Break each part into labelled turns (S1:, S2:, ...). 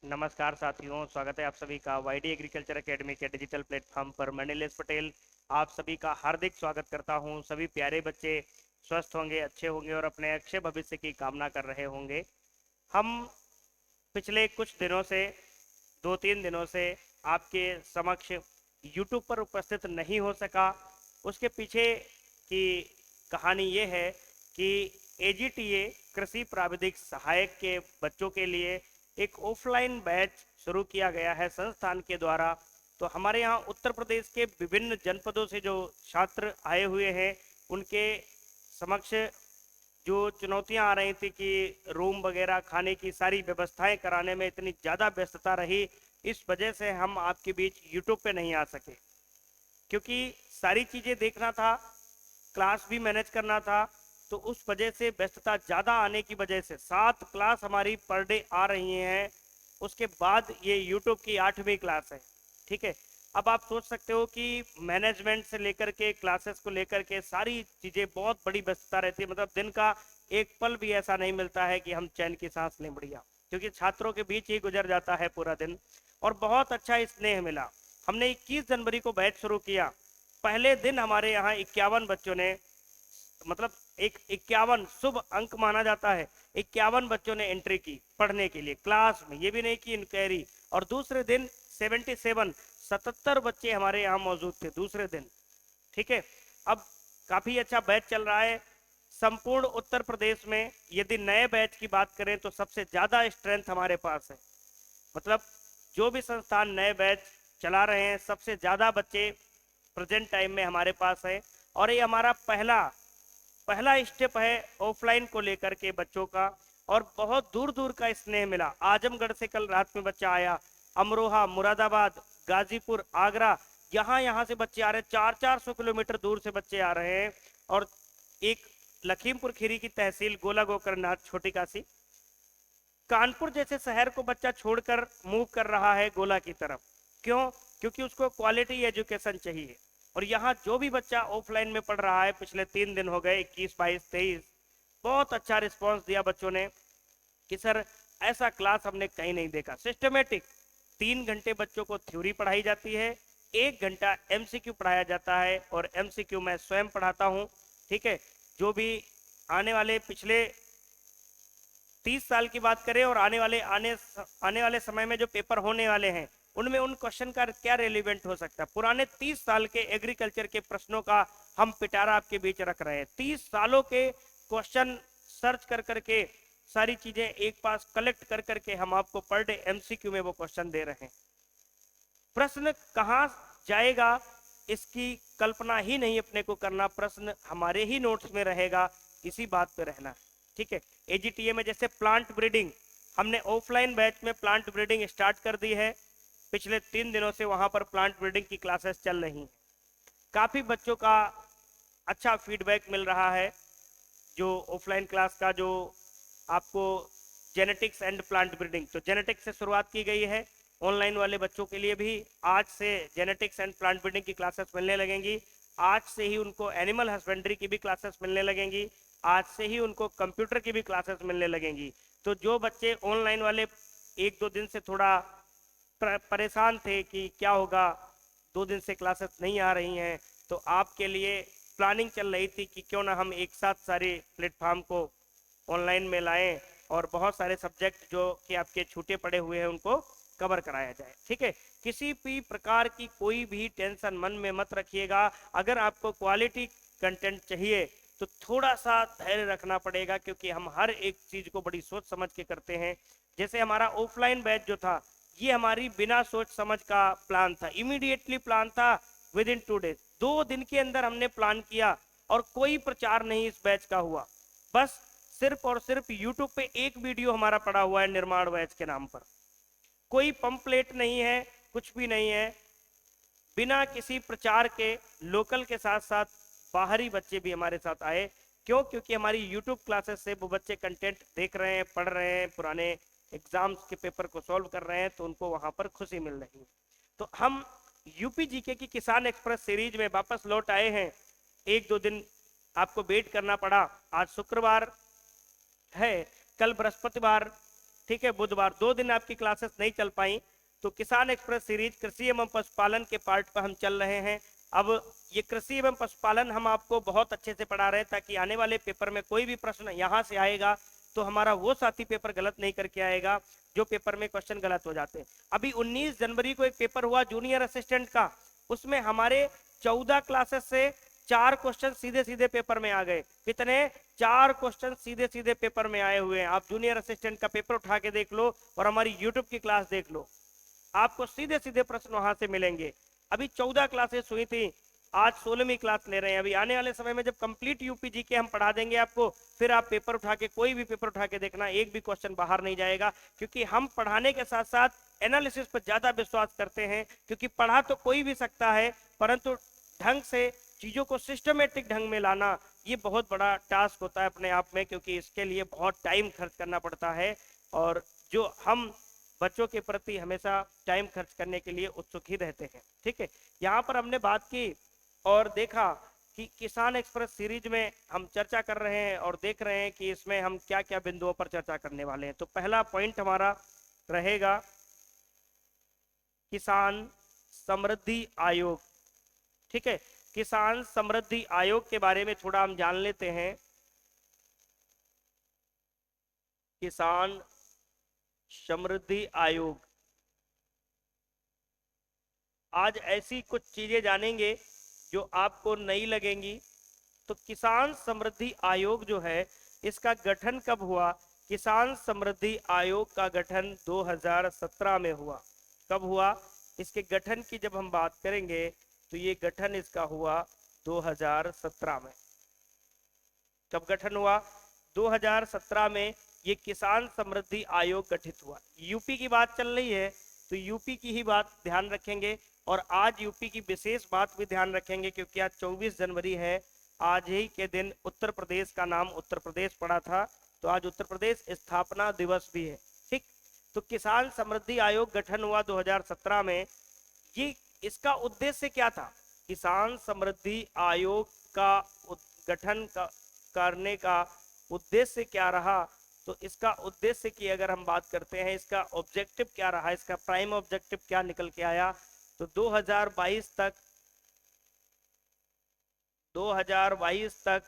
S1: नमस्कार साथियों, स्वागत है आप सभी का वाईडी एग्रीकल्चर एकेडमी के डिजिटल प्लेटफॉर्म पर। मैं नीलेश पटेल आप सभी का हार्दिक स्वागत करता हूं। सभी प्यारे बच्चे स्वस्थ होंगे, अच्छे होंगे और अपने अच्छे भविष्य की कामना कर रहे होंगे। हम पिछले कुछ दिनों से 2-3 दिनों से आपके समक्ष YouTube पर उपस्थित नहीं हो सका। उसके पीछे की कहानी ये है कि AGTA कृषि प्राविधिक सहायक के बच्चों के लिए एक ऑफलाइन बैच शुरू किया गया है संस्थान के द्वारा। तो हमारे यहाँ उत्तर प्रदेश के विभिन्न जनपदों से जो छात्र आए हुए हैं उनके समक्ष जो चुनौतियां आ रही थी कि रूम वगैरह खाने की सारी व्यवस्थाएं कराने में इतनी ज़्यादा व्यस्तता रही, इस वजह से हम आपके बीच यूट्यूब पे नहीं आ सके, क्योंकि सारी चीज़ें देखना था, क्लास भी मैनेज करना था। तो उस वजह से व्यस्तता ज़्यादा आने की वजह से 7 क्लास हमारी पर डे आ रही हैं। उसके बाद ये यूट्यूब की 8वीं क्लास है। ठीक है, अब आप सोच सकते हो कि मैनेजमेंट से लेकर के क्लासेस को लेकर के सारी चीज़ें बहुत बड़ी व्यस्तता रहती है। मतलब दिन का एक पल भी ऐसा नहीं मिलता है कि हम चैन की सांस लें बढ़िया, क्योंकि छात्रों के बीच ही गुजर जाता है पूरा दिन। और बहुत अच्छा स्नेह मिला। हमने 21 जनवरी को बैच शुरू किया। पहले दिन हमारे यहाँ 51 बच्चों ने, मतलब एक 51 शुभ अंक माना जाता है, 51 बच्चों ने एंट्री की पढ़ने के लिए क्लास में, ये भी नहीं कि इंक्वायरी। और दूसरे दिन 77 बच्चे हमारे यहाँ मौजूद थे दूसरे दिन। ठीक है, अब काफ़ी अच्छा बैच चल रहा है संपूर्ण उत्तर प्रदेश में। यदि नए बैच की बात करें तो सबसे ज़्यादा स्ट्रेंथ हमारे पास है। मतलब जो भी संस्थान नए बैच चला रहे हैं, सबसे ज़्यादा बच्चे प्रेजेंट टाइम में हमारे पास है। और ये हमारा पहला पहला स्टेप है ऑफलाइन को लेकर के बच्चों का। और बहुत दूर दूर का स्नेह मिला। आजमगढ़ से कल रात में बच्चा आया, अमरोहा, मुरादाबाद, गाजीपुर, आगरा, यहाँ यहाँ से बच्चे आ रहे हैं। 400-400 किलोमीटर दूर से बच्चे आ रहे हैं। और एक लखीमपुर खीरी की तहसील गोला गोकरनाथ, छोटी काशी, कानपुर जैसे शहर को बच्चा छोड़कर मूव कर रहा है गोला की तरफ। क्यों? क्योंकि उसको क्वालिटी एजुकेशन चाहिए। और यहाँ जो भी बच्चा ऑफलाइन में पढ़ रहा है, पिछले 3 दिन हो गए, 21, 22, 23, बहुत अच्छा रिस्पांस दिया बच्चों ने कि सर ऐसा क्लास हमने कहीं नहीं देखा। सिस्टमेटिक 3 घंटे बच्चों को थ्योरी पढ़ाई जाती है, 1 घंटा MCQ पढ़ाया जाता है। और MCQ मैं स्वयं पढ़ाता हूँ। ठीक है, जो भी आने वाले पिछले 30 साल की बात करें और आने वाले समय में जो पेपर होने वाले हैं, उनमें उन क्वेश्चन का क्या रेलिवेंट हो सकता है, पुराने 30 साल के एग्रीकल्चर के प्रश्नों का हम पिटारा आपके बीच रख रहे हैं। 30 सालों के क्वेश्चन सर्च कर करके सारी चीजें एक पास कलेक्ट कर करके हम आपको पर डे MCQ में वो क्वेश्चन दे रहे हैं। प्रश्न कहाँ जाएगा इसकी कल्पना ही नहीं अपने को करना, प्रश्न हमारे ही नोट्स में रहेगा, इसी बात पे रहना है। ठीक है, AGTA में जैसे प्लांट ब्रीडिंग, हमने ऑफलाइन बैच में प्लांट ब्रीडिंग स्टार्ट कर दी है। पिछले 3 दिनों से वहां पर प्लांट ब्रीडिंग की क्लासेस चल रही हैं। काफ़ी बच्चों का अच्छा फीडबैक मिल रहा है। जो ऑफलाइन क्लास का जो आपको जेनेटिक्स एंड प्लांट ब्रीडिंग, तो जेनेटिक्स से शुरुआत की गई है। ऑनलाइन वाले बच्चों के लिए भी आज से जेनेटिक्स एंड प्लांट ब्रीडिंग की क्लासेस मिलने लगेंगी। आज से ही उनको एनिमल हस्बेंड्री की भी क्लासेस मिलने लगेंगी। आज से ही उनको कंप्यूटर की भी क्लासेस मिलने लगेंगी। तो जो बच्चे ऑनलाइन वाले 1-2 दिन से थोड़ा परेशान थे कि क्या होगा, 2 दिन से क्लासेस नहीं आ रही हैं, तो आपके लिए प्लानिंग चल रही थी कि क्यों ना हम एक साथ सारे प्लेटफॉर्म को ऑनलाइन में लाएं और बहुत सारे सब्जेक्ट जो कि आपके छूटे पड़े हुए हैं उनको कवर कराया जाए। ठीक है, किसी भी प्रकार की कोई भी टेंशन मन में मत रखिएगा। अगर आपको क्वालिटी कंटेंट चाहिए तो थोड़ा सा धैर्य रखना पड़ेगा, क्योंकि हम हर एक चीज को बड़ी सोच समझ के करते हैं। जैसे हमारा ऑफलाइन बैच जो था, ये हमारी बिना सोच समझ का प्लान था, इमीडिएटली प्लान था। विद इन 2 डेज, 2 दिन के अंदर हमने प्लान किया और कोई प्रचार नहीं इस बैच का हुआ। बस सिर्फ और सिर्फ यूट्यूब पे एक वीडियो हमारा पड़ा हुआ है निर्माण बैच के नाम पर। कोई पंपलेट नहीं है, कुछ भी नहीं है। बिना किसी प्रचार के लोकल के साथ साथ बाहरी बच्चे भी हमारे साथ आए। क्यों? क्योंकि हमारी यूट्यूब क्लासेस से वो बच्चे कंटेंट देख रहे हैं, पढ़ रहे हैं, पुराने एग्जाम्स के पेपर को सॉल्व कर रहे हैं, तो उनको वहां पर खुशी मिल रही है। तो हम यूपी जीके की किसान एक्सप्रेस सीरीज में वापस लौट आए हैं। 1-2 दिन आपको वेट करना पड़ा। आज शुक्रवार है, कल बृहस्पतिवार ठीक है, बुधवार 2 दिन आपकी क्लासेस नहीं चल पाई। तो किसान एक्सप्रेस सीरीज कृषि एवं पशुपालन के पार्ट पर हम चल रहे हैं। अब ये कृषि एवं पशुपालन हम आपको बहुत अच्छे से पढ़ा रहे हैं ताकि आने वाले पेपर में कोई भी प्रश्न यहाँ से आएगा तो हमारा वो साथी पेपर गलत नहीं करके आएगा जो पेपर में क्वेश्चन गलत हो जाते हैं। अभी 19 जनवरी को एक पेपर हुआ जूनियर असिस्टेंट का, उसमें हमारे 14 क्लासेस से 4 क्वेश्चन सीधे सीधे पेपर में आ गए। कितने? 4 क्वेश्चन सीधे सीधे पेपर में आए हुए हैं। आप जूनियर असिस्टेंट का पेपर उठा के देख लो और हमारी यूट्यूब की क्लास देख लो, आपको सीधे सीधे प्रश्न वहां से मिलेंगे। अभी 14 क्लासेस हुई थी, आज 16वीं क्लास ले रहे हैं। अभी आने वाले समय में जब कंप्लीट यूपीजी के हम पढ़ा देंगे आपको, फिर आप पेपर उठा के कोई भी पेपर उठा के देखना, एक भी क्वेश्चन बाहर नहीं जाएगा, क्योंकि हम पढ़ाने के साथ साथ एनालिसिस पर ज्यादा विश्वास करते हैं। क्योंकि पढ़ा तो कोई भी सकता है, परंतु ढंग से चीजों को सिस्टमेटिक ढंग में लाना ये बहुत बड़ा टास्क होता है अपने आप में, क्योंकि इसके लिए बहुत टाइम खर्च करना पड़ता है। और जो हम बच्चों के प्रति हमेशा टाइम खर्च करने के लिए उत्सुक ही रहते हैं। ठीक है, यहाँ पर हमने बात की और देखा कि किसान एक्सप्रेस सीरीज में हम चर्चा कर रहे हैं और देख रहे हैं कि इसमें हम क्या क्या बिंदुओं पर चर्चा करने वाले हैं। तो पहला पॉइंट हमारा रहेगा किसान समृद्धि आयोग। ठीक है, किसान समृद्धि आयोग के बारे में थोड़ा हम जान लेते हैं। किसान समृद्धि आयोग, आज ऐसी कुछ चीजें जानेंगे जो आपको नई लगेंगी। तो किसान समृद्धि आयोग जो है, इसका गठन कब हुआ? किसान समृद्धि आयोग का गठन 2017 में हुआ। कब हुआ? इसके गठन की जब हम बात करेंगे तो ये गठन इसका हुआ 2017 में। कब गठन हुआ? 2017 में ये किसान समृद्धि आयोग गठित हुआ। यूपी की बात चल रही है तो यूपी की ही बात ध्यान रखेंगे, और आज यूपी की विशेष बात भी ध्यान रखेंगे क्योंकि आज 24 जनवरी है। आज ही के दिन उत्तर प्रदेश का नाम उत्तर प्रदेश पड़ा था, तो आज उत्तर प्रदेश स्थापना दिवस भी है। ठीक, तो किसान समृद्धि आयोग गठन हुआ 2017 में। ये इसका उद्देश्य क्या था? किसान समृद्धि आयोग का गठन करने का उद्देश्य क्या रहा? तो इसका उद्देश्य की अगर हम बात करते हैं, इसका ऑब्जेक्टिव क्या रहा, इसका प्राइम ऑब्जेक्टिव क्या निकल के आया, तो 2022 तक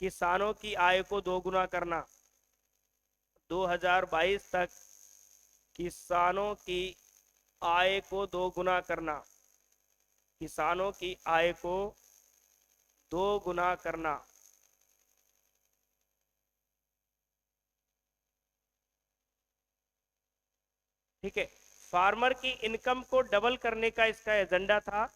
S1: किसानों की आय को दोगुना करना। 2022 तक किसानों की आय को दोगुना करना, किसानों की आय को दोगुना करना। ठीक है, फार्मर की इनकम को डबल करने का इसका एजेंडा था।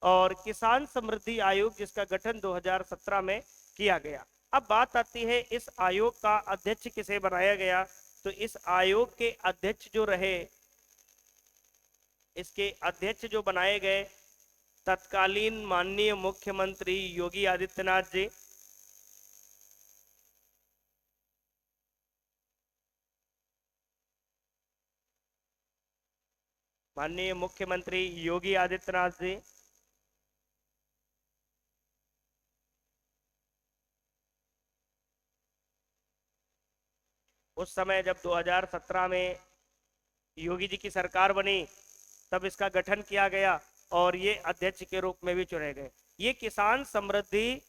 S1: और किसान समृद्धि आयोग जिसका गठन 2017 में किया गया। अब बात आती है इस आयोग का अध्यक्ष किसे बनाया गया? तो इस आयोग के अध्यक्ष जो रहे, इसके अध्यक्ष जो बनाए गए, तत्कालीन माननीय मुख्यमंत्री योगी आदित्यनाथ जी। माननीय मुख्यमंत्री योगी आदित्यनाथ जी। उस समय जब 2017 में योगी जी की सरकार बनी तब इसका गठन किया गया और ये अध्यक्ष के रूप में भी चुने गए। ये किसान समृद्धि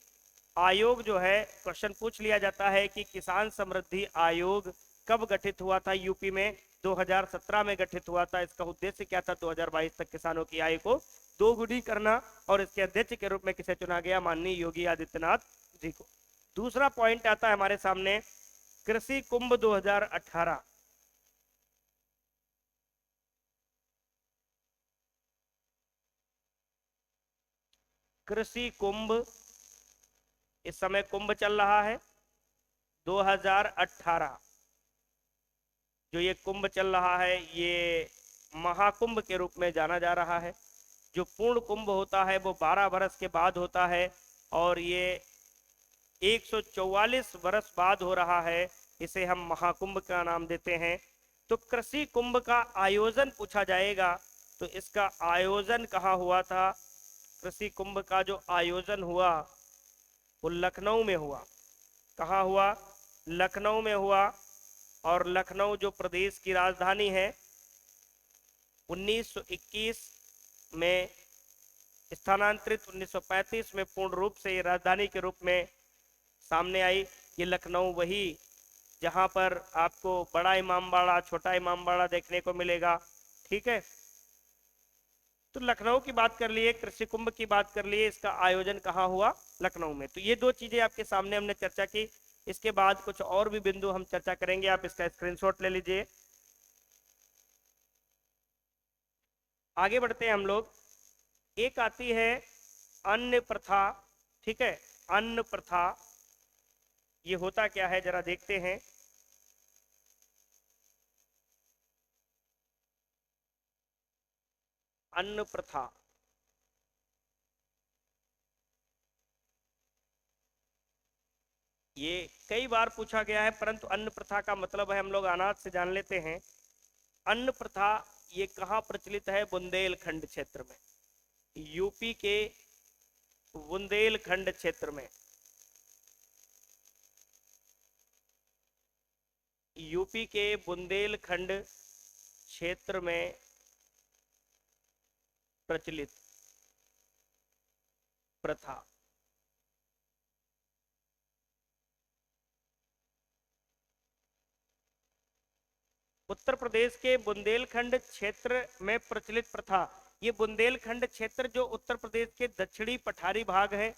S1: आयोग जो है, क्वेश्चन पूछ लिया जाता है कि किसान समृद्धि आयोग कब गठित हुआ था यूपी में? 2017 में गठित हुआ था। इसका उद्देश्य क्या था? 2022 तक किसानों की आय को दोगुनी करना। और इसके अध्यक्ष के रूप में किसे चुना गया? माननीय योगी आदित्यनाथ जी को। दूसरा पॉइंट आता है हमारे सामने, कृषि कुंभ 2018। कृषि कुंभ, इस समय कुंभ चल रहा है 2018। जो ये कुंभ चल रहा है ये महाकुंभ के रूप में जाना जा रहा है। जो पूर्ण कुंभ होता है वो 12 वर्ष के बाद होता है और ये 144 वर्ष बाद हो रहा है। इसे हम महाकुंभ का नाम देते हैं। तो कृषि कुंभ का आयोजन पूछा जाएगा तो इसका आयोजन कहाँ हुआ था? कृषि कुंभ का जो आयोजन हुआ वो लखनऊ में हुआ। कहाँ हुआ? लखनऊ में हुआ। और लखनऊ जो प्रदेश की राजधानी है 1921 में स्थानांतरित, 1935 में पूर्ण रूप से ये राजधानी के रूप में सामने आई। ये लखनऊ वही जहां पर आपको बड़ा इमामबाड़ा, छोटा इमामबाड़ा देखने को मिलेगा। ठीक है, तो लखनऊ की बात कर लिए, कृषि कुंभ की बात कर लिए, इसका आयोजन कहाँ हुआ? लखनऊ में। तो ये दो चीजें आपके सामने हमने चर्चा की। इसके बाद कुछ और भी बिंदु हम चर्चा करेंगे, आप इसका स्क्रीनशॉट ले लीजिए। आगे बढ़ते हैं हम लोग। एक आती है अन्न प्रथा। ठीक है, अन्न प्रथा ये होता क्या है जरा देखते हैं। अन्न प्रथा, ये कई बार पूछा गया है, परंतु अन्न प्रथा का मतलब है, हम लोग अनाज से जान लेते हैं। अन्न प्रथा ये कहाँ प्रचलित है? बुंदेलखंड क्षेत्र में, यूपी के बुंदेलखंड क्षेत्र में। यूपी के बुंदेलखंड क्षेत्र में प्रचलित प्रथा। उत्तर प्रदेश के बुंदेलखंड क्षेत्र में प्रचलित प्रथा, ये बुंदेलखंड क्षेत्र जो उत्तर प्रदेश के दक्षिणी पठारी भाग है।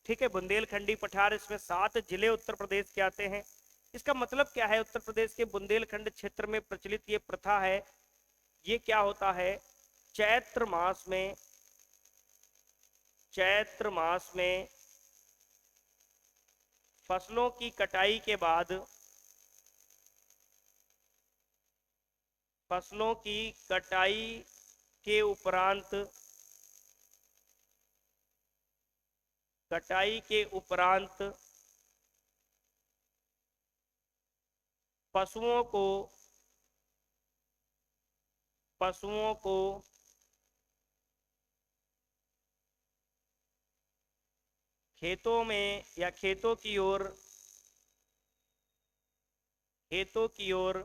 S1: ठीक है, बुंदेलखंडी पठार, इसमें 7 जिले उत्तर प्रदेश के आते हैं। इसका मतलब क्या है? उत्तर प्रदेश के बुंदेलखंड क्षेत्र में प्रचलित ये प्रथा है। ये क्या होता है? चैत्र मास में, चैत्र मास में फसलों की कटाई के बाद, फसलों की कटाई के उपरांत, कटाई के उपरांत पशुओं को, पशुओं को खेतों में या खेतों की ओर, खेतों की ओर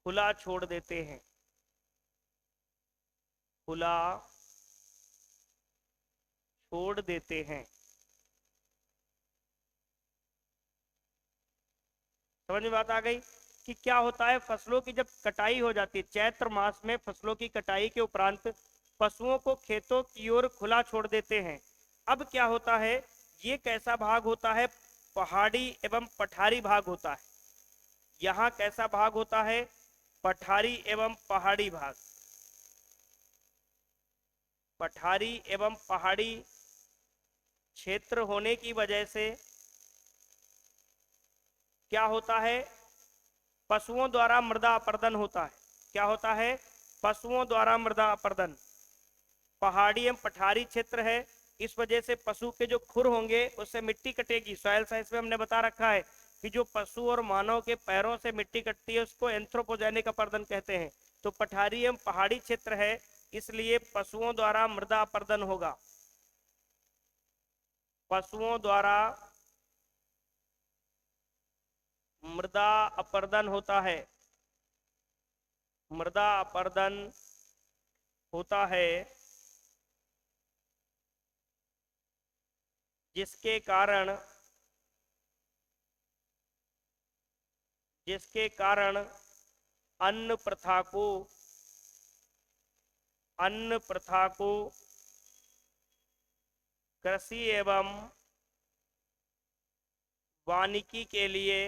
S1: खुला छोड़ देते हैं, खुला छोड़ देते हैं। समझ में बात आ गई कि क्या होता है? फसलों की जब कटाई हो जाती है, चैत्र मास में फसलों की कटाई के उपरांत पशुओं को खेतों की ओर खुला छोड़ देते हैं। अब क्या होता है? ये कैसा भाग होता है? पहाड़ी एवं पठारी भाग होता है। यहाँ कैसा भाग होता है? पठारी एवं पहाड़ी भाग। पठारी एवं पहाड़ी क्षेत्र होने की वजह से क्या होता है? पशुओं द्वारा मृदा अपरदन होता है। क्या होता है? पशुओं द्वारा मृदा अपरदन। पहाड़ी एवं पठारी क्षेत्र है, इस वजह से पशु के जो खुर होंगे उससे मिट्टी कटेगी। सॉइल साइंस में हमने बता रखा है कि जो पशु और मानव के पैरों से मिट्टी कटती है उसको एंथ्रोपोजेनिक अपरदन कहते हैं। तो पठारी एवं पहाड़ी क्षेत्र है, इसलिए पशुओं द्वारा मृदा अपरदन होगा। पशुओं द्वारा मृदा अपरदन होता है, मृदा अपरदन होता है, जिसके कारण, जिसके कारण अन्न प्रथा को, अन्न प्रथा को कृषि एवं वानिकी के लिए,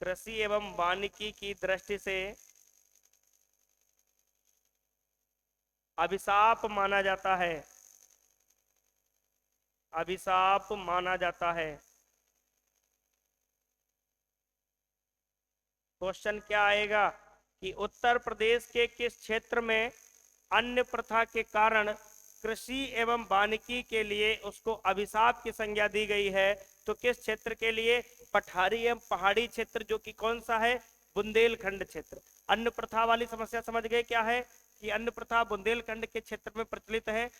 S1: कृषि एवं वानिकी की दृष्टि से अभिशाप माना जाता है, अभिशाप माना जाता है। क्वेश्चन क्या आएगा कि उत्तर प्रदेश के किस क्षेत्र में अन्न प्रथा के कारण कृषि एवं वानिकी के लिए उसको अभिशाप की संज्ञा दी गई है? तो किस क्षेत्र के लिए? पठारी एवं पहाड़ी क्षेत्र, जो कि कौन सा है? बुंदेलखंड क्षेत्र। अन्न प्रथा वाली समस्या समझ गए क्या है? कि अन्न प्रथा बुंदेलखंड के क्षेत्र में प्रचलित है।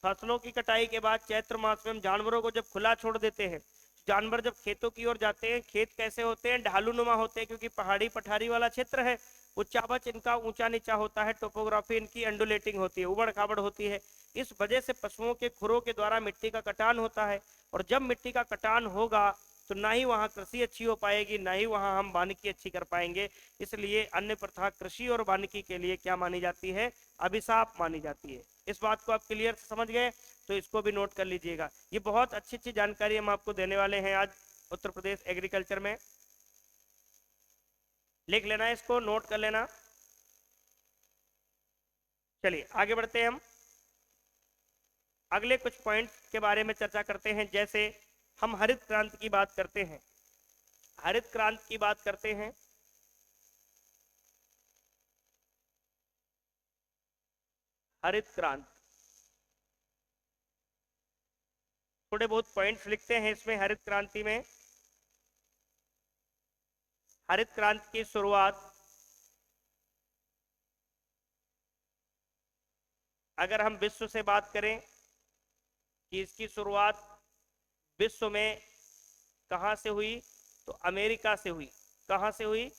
S1: फसलों की कटाई के बाद चैत्र मास में हम जानवरों को जब खुला छोड़ देते हैं, जानवर जब खेतों की ओर जाते हैं, खेत कैसे होते हैं, ढालू नुमा होते हैं, क्योंकि पहाड़ी पठारी वाला क्षेत्र है। उच्चावच इनका ऊंचा नीचा होता है, टोपोग्राफी इनकी अंडुलेटिंग होती है, उबड़ खाबड़ होती है। इस वजह से पशुओं के खुरों के द्वारा मिट्टी का कटान होता है, और जब मिट्टी का कटान होगा तो ना ही वहाँ कृषि अच्छी हो पाएगी, ना ही वहाँ हम वानिकी अच्छी कर पाएंगे। इसलिए अन्य प्रथा कृषि और वानिकी के लिए क्या मानी जाती है, अभिशाप मानी जाती है। इस बात को आप क्लियर से समझ गए, तो इसको भी नोट कर लीजिएगा। ये बहुत अच्छी अच्छी जानकारी हम आपको देने वाले हैं आज उत्तर प्रदेश एग्रीकल्चर में। लिख लेना, इसको नोट कर लेना। चलिए आगे बढ़ते हैं, हम अगले कुछ पॉइंट के बारे में चर्चा करते हैं। जैसे हम हरित क्रांति की बात करते हैं, हरित क्रांति की बात करते हैं। हरित क्रांति, थोड़े बहुत पॉइंट्स लिखते हैं इसमें हरित क्रांति में। हरित क्रांति की शुरुआत, अगर हम विश्व से बात करें कि इसकी शुरुआत विश्व में कहां से हुई, तो अमेरिका से हुई। कहां से हुई,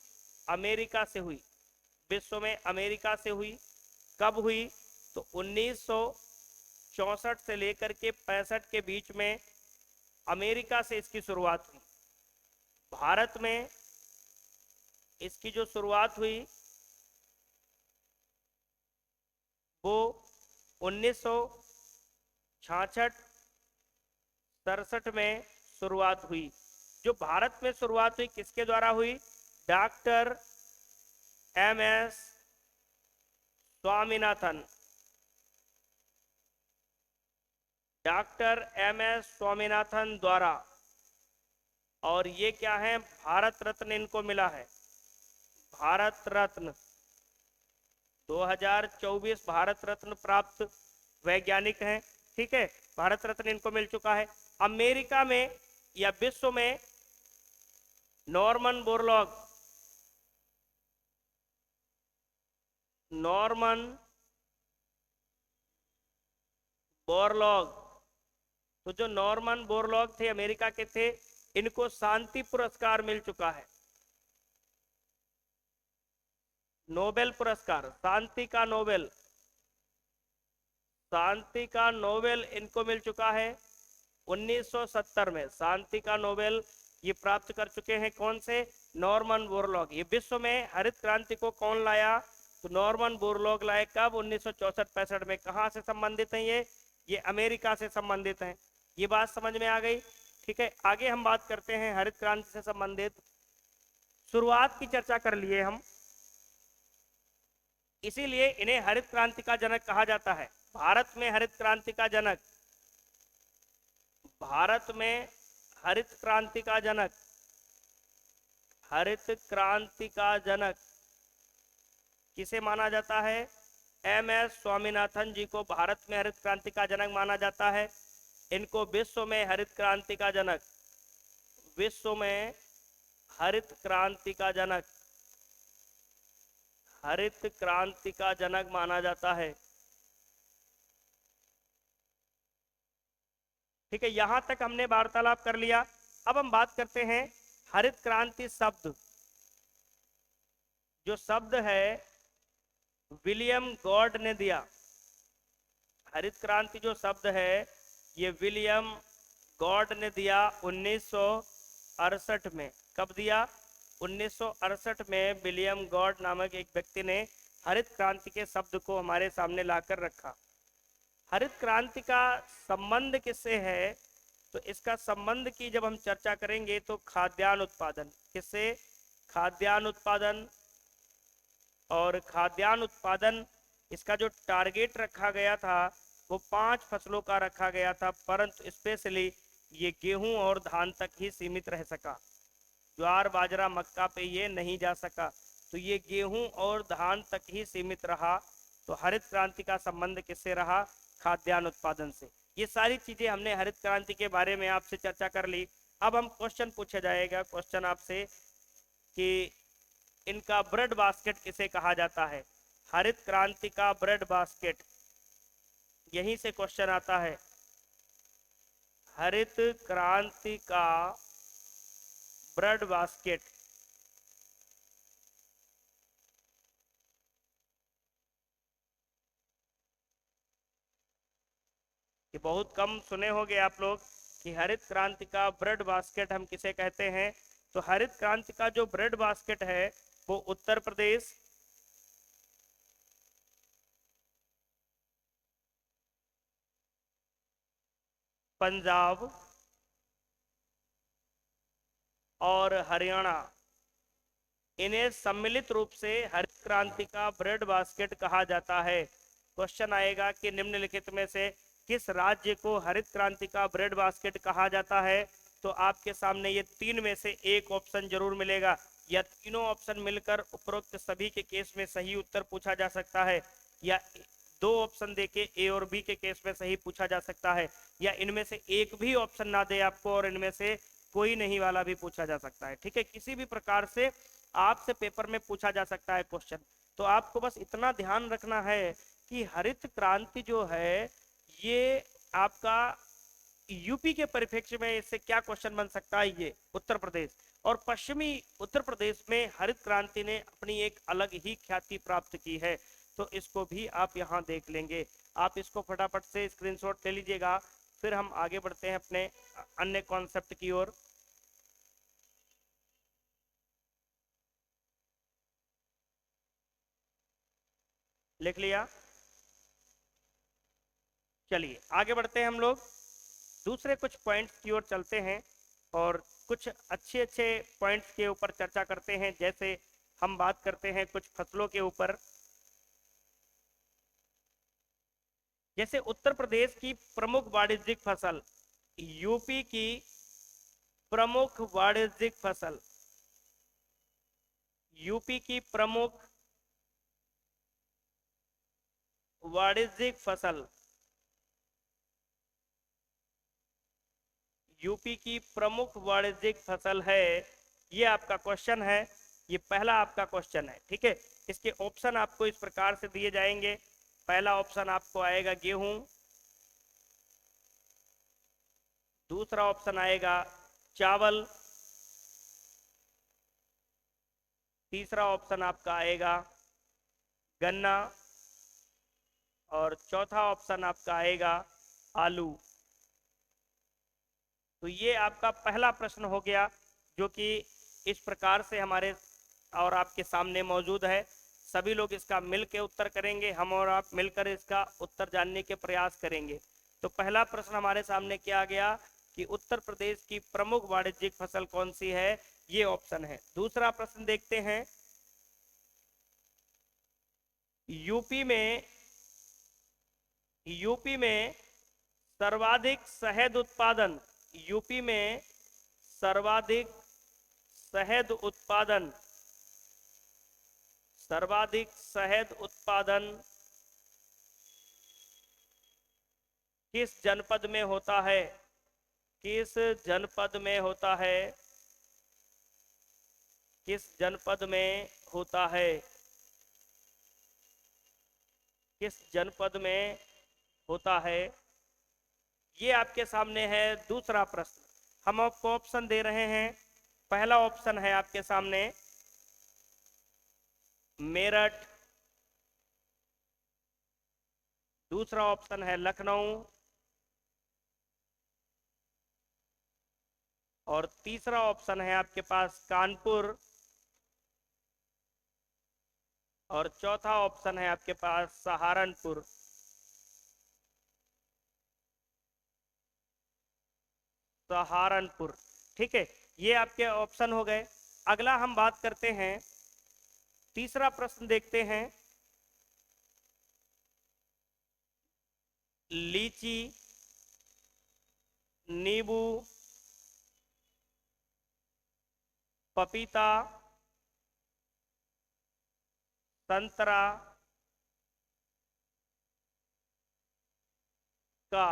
S1: अमेरिका से हुई। विश्व में अमेरिका से हुई। कब हुई, तो 1964 से लेकर के 65 के बीच में अमेरिका से इसकी शुरुआत हुई। भारत में इसकी जो शुरुआत हुई वो 1966-67 में शुरुआत हुई। जो भारत में शुरुआत हुई किसके द्वारा हुई, doctor M S. Swaminathan. Doctor M S. Swaminathan द्वारा। और ये क्या है, भारत रत्न इनको मिला है, भारत रत्न 2024 भारत रत्न प्राप्त वैज्ञानिक हैं। ठीक है, भारत रत्न इनको मिल चुका है। अमेरिका में या विश्व में नॉर्मन बोरलॉग, नॉर्मन बोरलॉग, तो जो नॉर्मन बोरलॉग थे अमेरिका के थे, इनको शांति पुरस्कार मिल चुका है। नोबेल पुरस्कार, शांति का नोबेल, शांति का नोबेल इनको मिल चुका है 1970 में। शांति का नोबेल ये प्राप्त कर चुके हैं, कौन से, नॉर्मन बोरलॉग। ये विश्व में हरित क्रांति को कौन लाया, तो नॉर्मन बोरलॉग लाए। कब, 1964-65 में। कहाँ से संबंधित हैं ये अमेरिका से संबंधित हैं। ये बात समझ में आ गई। ठीक है, आगे हम बात करते हैं हरित क्रांति से संबंधित। शुरुआत की चर्चा कर लिए हम, इसीलिए इन्हें हरित क्रांति का जनक कहा जाता है। भारत में हरित क्रांति का जनक, भारत में हरित क्रांति का जनक, हरित क्रांति का जनक किसे माना जाता है, एम.एस. स्वामीनाथन जी को भारत में हरित क्रांति का जनक माना जाता है। इनको विश्व में हरित क्रांति का जनक, विश्व में हरित क्रांति का जनक, हरित क्रांति का जनक माना जाता है। ठीक है, यहां तक हमने वार्तालाप कर लिया। अब हम बात करते हैं हरित क्रांति शब्द, जो शब्द है विलियम गॉड ने दिया। हरित क्रांति जो शब्द है ये विलियम गॉड ने दिया 1968 में। कब दिया, 1968 में विलियम गॉड नामक एक व्यक्ति ने हरित क्रांति के शब्द को हमारे सामने लाकर रखा। हरित क्रांति का संबंध किससे है, तो इसका संबंध की जब हम चर्चा करेंगे तो खाद्यान्न उत्पादन, किससे, खाद्यान्न उत्पादन। और खाद्यान्न उत्पादन, इसका जो टारगेट रखा गया था वो 5 फसलों का रखा गया था, परंतु स्पेशली ये गेहूं और धान तक ही सीमित रह सका। ज्वार बाजरा मक्का पे ये नहीं जा सका, तो ये गेहूं और धान तक ही सीमित रहा। तो हरित क्रांति का संबंध किससे रहा, खाद्यान्न उत्पादन से। ये सारी चीजें हमने हरित क्रांति के बारे में आपसे चर्चा कर ली। अब हम क्वेश्चन पूछा जाएगा, क्वेश्चन आपसे कि इनका ब्रेड बास्केट किसे कहा जाता है, हरित क्रांति का ब्रेड बास्केट, यहीं से क्वेश्चन आता है। हरित क्रांति का ब्रेड बास्केट। ये बहुत कम सुने होंगे आप लोग कि हरित क्रांति का ब्रेड बास्केट हम किसे कहते हैं। तो हरित क्रांति का जो ब्रेड बास्केट है वो उत्तर प्रदेश, पंजाब और हरियाणा, इन्हें सम्मिलित रूप से हरित क्रांति का ब्रेड बास्केट कहा जाता है। क्वेश्चन आएगा कि निम्नलिखित में से किस राज्य को हरित क्रांति का ब्रेड बास्केट कहा जाता है। तो आपके सामने ये तीन में से एक ऑप्शन जरूर मिलेगा, या तीनों ऑप्शन मिलकर उपरोक्त सभी के केस में सही उत्तर पूछा जा सकता है, या दो ऑप्शन देके ए और बी के केस में सही पूछा जा सकता है, या इनमें से एक भी ऑप्शन ना दे आपको और इनमें से कोई नहीं वाला भी पूछा जा सकता है। ठीक है, किसी भी प्रकार से आपसे पेपर में पूछा जा सकता है क्वेश्चन। तो आपको बस इतना ध्यान रखना है कि हरित क्रांति जो है ये आपका यूपी के परिप्रेक्ष्य में इससे क्या क्वेश्चन बन सकता है। ये उत्तर प्रदेश और पश्चिमी उत्तर प्रदेश में हरित क्रांति ने अपनी एक अलग ही ख्याति प्राप्त की है। तो इसको भी आप यहाँ देख लेंगे। आप इसको फटाफट से स्क्रीनशॉट ले लीजिएगा, फिर हम आगे बढ़ते हैं अपने अन्य कॉन्सेप्ट की ओर। लिख लिया? चलिए आगे बढ़ते हैं हम लोग, दूसरे कुछ पॉइंट्स की ओर चलते हैं और कुछ अच्छे अच्छे पॉइंट्स के ऊपर चर्चा करते हैं। जैसे हम बात करते हैं कुछ फसलों के ऊपर। जैसे उत्तर प्रदेश की प्रमुख वाणिज्यिक फसल, यूपी की प्रमुख वाणिज्यिक फसल, यूपी की प्रमुख वाणिज्यिक फसल, यूपी की प्रमुख वाणिज्यिक फसल है। ये आपका क्वेश्चन है, ये पहला आपका क्वेश्चन है। ठीक है, इसके ऑप्शन आपको इस प्रकार से दिए जाएंगे। पहला ऑप्शन आपको आएगा गेहूं, दूसरा ऑप्शन आएगा चावल, तीसरा ऑप्शन आपका आएगा गन्ना और चौथा ऑप्शन आपका आएगा आलू। तो ये आपका पहला प्रश्न हो गया जो कि इस प्रकार से हमारे और आपके सामने मौजूद है। सभी लोग इसका मिल के उत्तर करेंगे, हम और आप मिलकर इसका उत्तर जानने के प्रयास करेंगे। तो पहला प्रश्न हमारे सामने क्या आ गया कि उत्तर प्रदेश की प्रमुख वाणिज्यिक फसल कौन सी है, ये ऑप्शन है। दूसरा प्रश्न देखते हैं, यूपी में सर्वाधिक शहद उत्पादन, यूपी में सर्वाधिक शहद उत्पादन, सर्वाधिक शहद उत्पादन किस जनपद में होता है, किस जनपद में होता है, किस जनपद में होता है, किस जनपद में होता है। ये आपके सामने है दूसरा प्रश्न। हम आपको ऑप्शन दे रहे हैं। पहला ऑप्शन है आपके सामने मेरठ, दूसरा ऑप्शन है लखनऊ और तीसरा ऑप्शन है आपके पास कानपुर और चौथा ऑप्शन है आपके पास सहारनपुर। सहारनपुर, ठीक है, ये आपके ऑप्शन हो गए। अगला हम बात करते हैं, तीसरा प्रश्न देखते हैं, लीची, नींबू, पपीता, संतरा का,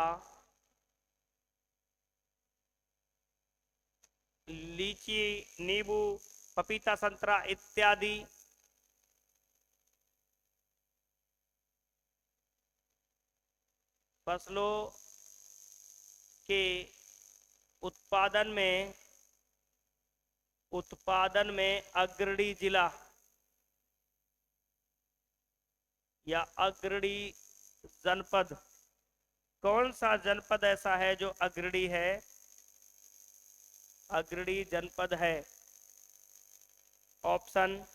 S1: लीची, नींबू, पपीता, संतरा इत्यादि फसलों के उत्पादन में अग्रणी जिला या अग्रणी जनपद, कौन सा जनपद ऐसा है जो अग्रणी है, अग्रणी जनपद है? ऑप्शन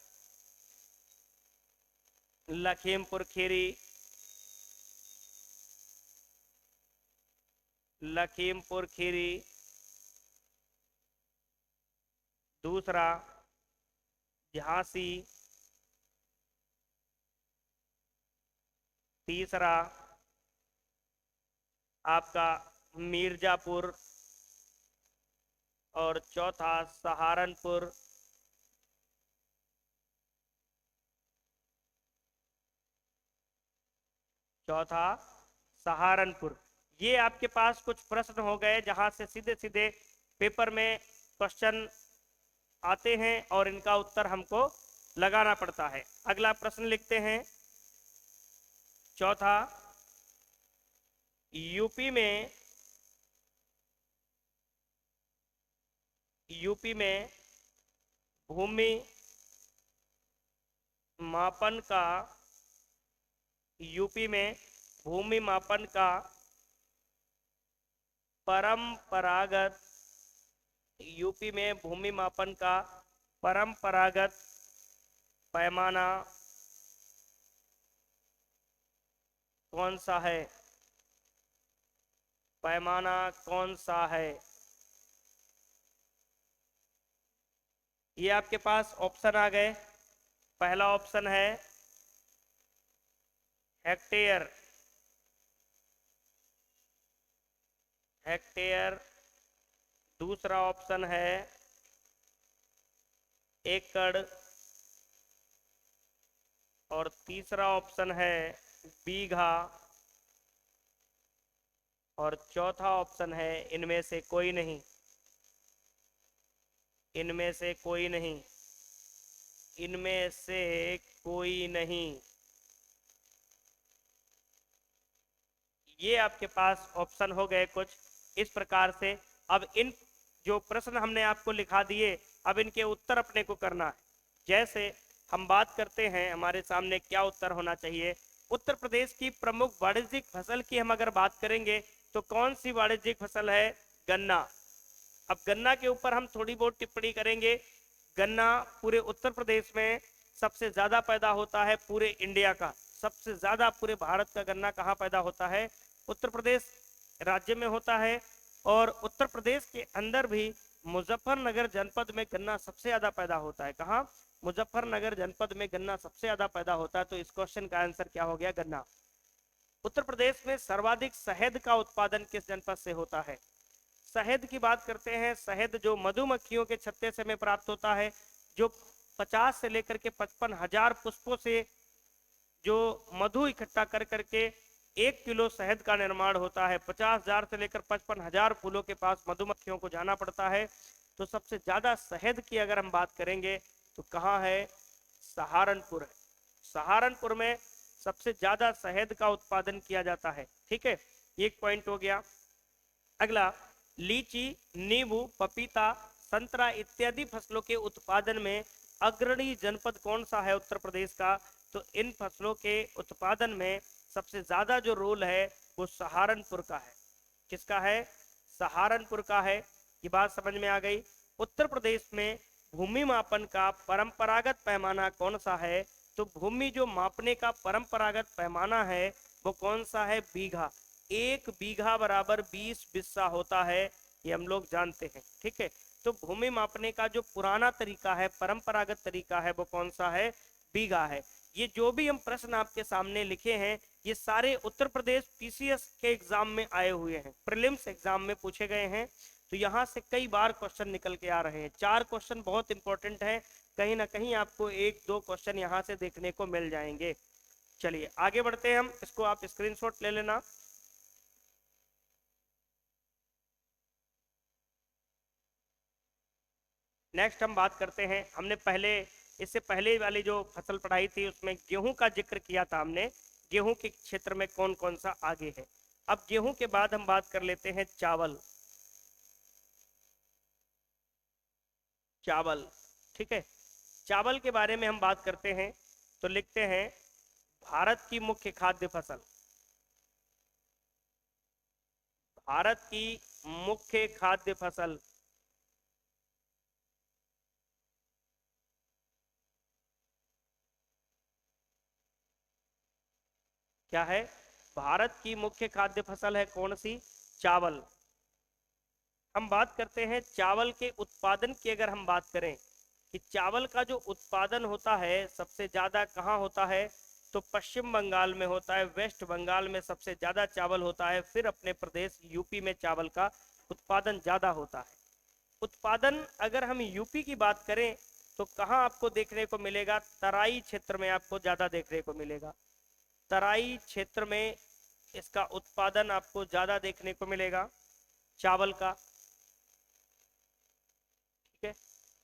S1: लखीमपुर खीरी, लखीमपुर खीरी, दूसरा झांसी, तीसरा आपका मिर्जापुर और चौथा सहारनपुर। चौथा सहारनपुर। ये आपके पास कुछ प्रश्न हो गए जहां से सीधे सीधे पेपर में क्वेश्चन आते हैं और इनका उत्तर हमको लगाना पड़ता है। अगला प्रश्न लिखते हैं, चौथा, यूपी में भूमि मापन का, यूपी में भूमि मापन का परंपरागत, यूपी में भूमि मापन का परंपरागत पैमाना कौन सा है? पैमाना कौन सा है? ये आपके पास ऑप्शन आ गए। पहला ऑप्शन है हेक्टेयर, हेक्टेयर। दूसरा ऑप्शन है एकड़ और तीसरा ऑप्शन है बीघा और चौथा ऑप्शन है इनमें से कोई नहीं, इनमें से कोई नहीं, इनमें से कोई नहीं। ये आपके पास ऑप्शन हो गए कुछ इस प्रकार से। अब इन जो प्रश्न हमने आपको लिखा दिए, अब इनके उत्तर अपने को करना है। जैसे हम बात करते हैं हमारे सामने क्या उत्तर होना चाहिए। उत्तर प्रदेश की प्रमुख वाणिज्यिक फसल की हम अगर बात करेंगे तो कौन सी वाणिज्यिक फसल है? गन्ना। अब गन्ना के ऊपर हम थोड़ी बहुत टिप्पणी करेंगे। गन्ना पूरे उत्तर प्रदेश में सबसे ज्यादा पैदा होता है, पूरे इंडिया का सबसे ज्यादा, पूरे भारत का गन्ना कहाँ पैदा होता है? उत्तर प्रदेश राज्य में होता है। और उत्तर प्रदेश के अंदर भी मुजफ्फरनगर जनपद में गन्ना सबसे ज्यादा पैदा होता है। कहाँ? मुजफ्फरनगर जनपद में गन्ना सबसे ज्यादा पैदा होता है। तो इस क्वेश्चन का आंसर क्या हो गया? गन्ना। उत्तर प्रदेश में सर्वाधिक शहद का उत्पादन किस जनपद से होता है? शहद की बात करते हैं। शहद जो मधुमक्खियों के छत्ते से में प्राप्त होता है, जो 50 से लेकर के 55,000 पुष्पों से जो मधु इकट्ठा कर करके 1 किलो शहद का निर्माण होता है। 50,000 से लेकर 55,000 फूलों के पास मधुमक्खियों को जाना पड़ता है। तो सबसे ज्यादा शहद की अगर हम बात करेंगे तो कहाँ है? सहारनपुर है। सहारनपुर में सबसे ज्यादा शहद का उत्पादन किया जाता है। ठीक है, एक पॉइंट हो गया। अगला, लीची, नींबू, पपीता, संतरा इत्यादि फसलों के उत्पादन में अग्रणी जनपद कौन सा है उत्तर प्रदेश का? तो इन फसलों के उत्पादन में सबसे ज्यादा जो रोल है वो सहारनपुर का है। किसका है? सहारनपुर का है। ये बात समझ में आ गई। उत्तर प्रदेश में भूमि मापन का परंपरागत पैमाना कौन सा है? तो भूमि जो मापने का परंपरागत पैमाना है वो कौन सा है? बीघा। 1 बीघा बराबर 20 बिस्सा होता है, ये हम लोग जानते हैं। ठीक है, तो भूमि मापने का जो पुराना तरीका है, परंपरागत तरीका है, वो कौन सा है? बीघा है। ये जो भी हम प्रश्न आपके सामने लिखे हैं ये सारे उत्तर प्रदेश पीसीएस के एग्जाम में आए हुए हैं, प्रीलिम्स एग्जाम में पूछे गए हैं। तो यहाँ से कई बार क्वेश्चन निकल के आ रहे हैं। 4 क्वेश्चन बहुत इंपॉर्टेंट है, कहीं ना कहीं आपको 1-2 क्वेश्चन यहाँ से देखने को मिल जाएंगे। चलिए आगे बढ़ते हैं हम, इसको आप स्क्रीनशॉट ले लेना। नेक्स्ट हम बात करते हैं, हमने पहले इससे पहले वाली जो फसल पढ़ाई थी उसमें गेहूं का जिक्र किया था हमने, गेहूं के क्षेत्र में कौन कौन सा आगे है। अब गेहूं के बाद हम बात कर लेते हैं चावल। चावल। ठीक है, चावल के बारे में हम बात करते हैं तो लिखते हैं भारत की मुख्य खाद्य फसल। भारत की मुख्य खाद्य फसल क्या है? भारत की मुख्य खाद्य फसल है कौन सी? चावल। हम बात करते हैं चावल के उत्पादन की। अगर हम बात करें कि चावल का जो उत्पादन होता है सबसे ज्यादा कहाँ होता है, तो पश्चिम बंगाल में होता है, वेस्ट बंगाल में सबसे ज्यादा चावल होता है, फिर अपने प्रदेश यूपी में चावल का उत्पादन ज्यादा होता है। उत्पादन अगर हम यूपी की बात करें तो कहाँ आपको देखने को मिलेगा? तराई क्षेत्र में आपको ज्यादा देखने को मिलेगा। तराई क्षेत्र में इसका उत्पादन आपको ज्यादा देखने को मिलेगा चावल का। ठीक है,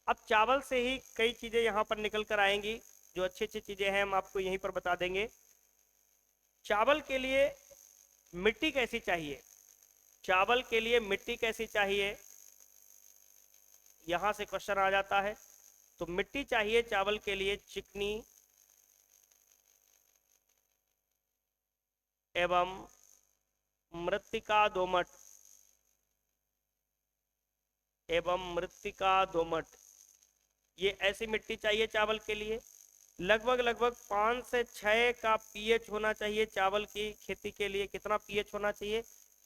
S1: अब चावल से ही कई चीजें यहाँ पर निकल कर आएंगी, जो अच्छी अच्छी चीजें हैं हम आपको यहीं पर बता देंगे। चावल के लिए मिट्टी कैसी चाहिए? चावल के लिए मिट्टी कैसी चाहिए, यहां से क्वेश्चन आ जाता है। तो मिट्टी चाहिए चावल के लिए चिकनी एवं मृत्तिका दोमट, एवं मृत्तिका दोमट, ये ऐसी मिट्टी चाहिए चावल के लिए। लगभग लगभग 5 से 6 का पीएच होना चाहिए चावल की खेती के लिए। कितना पीएच होना चाहिए?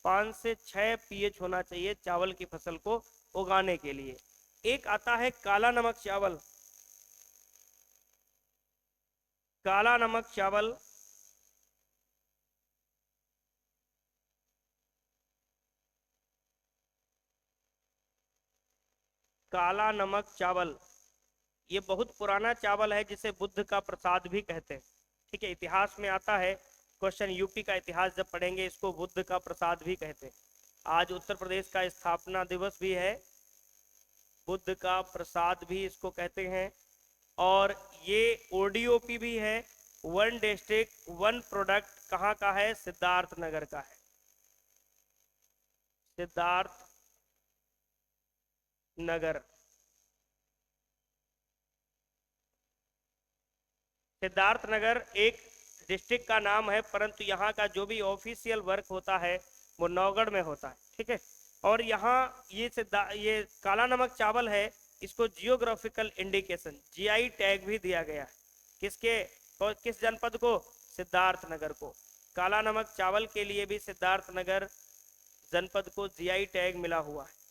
S1: 5 से 6 पीएच होना चाहिए चावल की फसल को उगाने के लिए। एक आता है काला नमक चावल। काला नमक चावल काला नमक चावल ये बहुत पुराना चावल है, जिसे बुद्ध का प्रसाद भी कहते हैं। ठीक है, इतिहास में आता है क्वेश्चन, यूपी का इतिहास जब पढ़ेंगे इसको बुद्ध का प्रसाद भी कहते हैं। आज उत्तर प्रदेश का स्थापना दिवस भी है, बुद्ध का प्रसाद भी इसको कहते हैं। और ये ओडीओपी भी है, वन डिस्ट्रिक्ट वन प्रोडक्ट। कहाँ का है? सिद्धार्थ नगर का है, सिद्धार्थ नगर। सिद्धार्थ नगर एक डिस्ट्रिक्ट का नाम है, परंतु यहाँ का जो भी ऑफिशियल वर्क होता है वो नौगढ़ में होता है। ठीक है, और यहाँ ये काला नमक चावल है, इसको जियोग्राफिकल इंडिकेशन जीआई टैग भी दिया गया है। किसके? और किस जनपद को? सिद्धार्थ नगर को। काला नमक चावल के लिए भी सिद्धार्थ नगर जनपद को जीआई टैग मिला हुआ है।